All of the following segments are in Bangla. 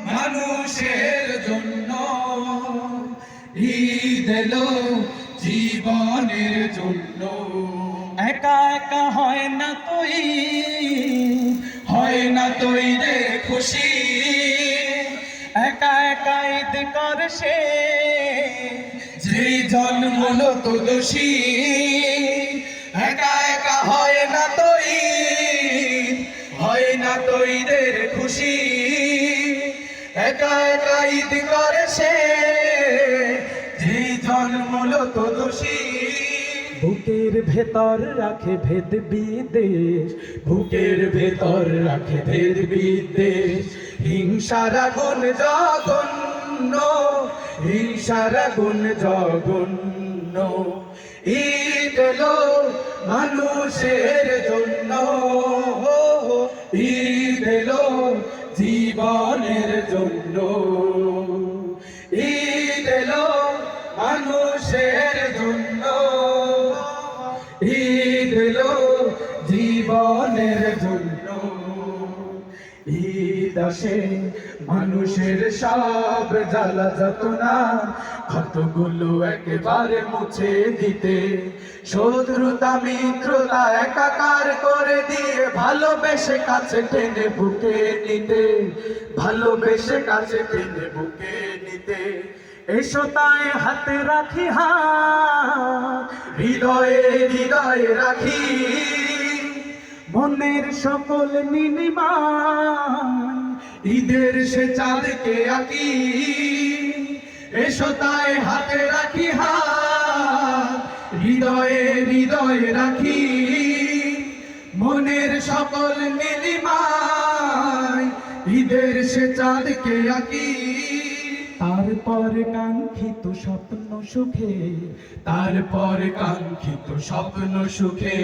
মানুষের জন্য, ঈদ এলো জীবনের জন্য। একা একা হয় না তুই, হয় না তো ঈদে খুশি, একা একা ঈদ কর সে, যে জন্মলো তো দোষী। একা একা হয় না তো ঈদ, হয় না তো ঈদের খুশি, একা একা ঈদ করে সে, যে জন্মলো তো দোষী। বুকের ভেতর রাখে ভেদ বিদ্বেষ, বুকের ভেতর রাখে ভেদ বিদ্বেষ, হিংসার আগুন জঘন্য, হিংসার আগুন জঘন্য। ঈদ এলো মানুষের জন্য, ঈদ এলো জীবনের জন্য, ঈদ এলো মানুষের জন্য, ঈদ এলো জীবনের জন্য। ঈদ আসে মানুষের সব জ্বালা যাতনা, ক্ষতগুলো একেবারে মুছে দিতে, শত্রুতা মিত্রতা একাকার করে দিয়ে, ভালোবেসে কাছে টেনে বুকে নিতে, ভালোবেসে কাছে টেনে বুকে নিতে। এসো তাই হাতে রাখি হাত, হৃদয়ে হৃদয়ে রাখি, মনের সকল নীলিমায় ঈদের সে চাঁদকে আঁকি। এসো তাই হাতে রাখি হাত, হৃদয়ে হৃদয়ে রাখি, মনের সকল নীলিমায় ঈদের সে চাঁদকে আঁকি। তারপর কাঙ্ক্ষিত স্বপ্ন সুখে, তারপর কাঙ্ক্ষিত স্বপ্ন সুখে,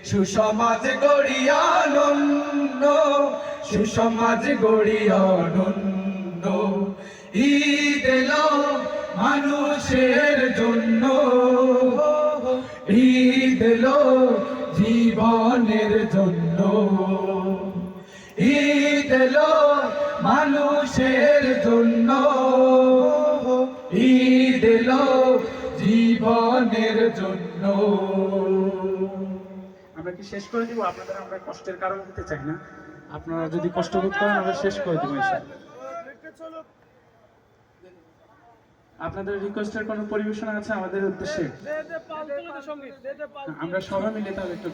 সুসমাজ গড়ি আনন্দ, সুসমাজ গড়ি আনন্দ। ঈদ এলো মানুষের জন্য, ঈদ এলো জীবনের জন্য, ঈদ এলো মানুষের জন্য, ঈদ এলো জীবনের জন্য। আমরা কি শেষ করে দিব? আপনাদের আমরা কষ্টের কারণ দিতে চাই না, আপনারা যদি কষ্ট বোধ করেন আমরা শেষ করে দিব। আপনাদের রিকোয়েস্টের কোনো পরিবেশনা আছে আমাদের উদ্দেশ্যে? আমরা সবাই মিলে তাহলে একটু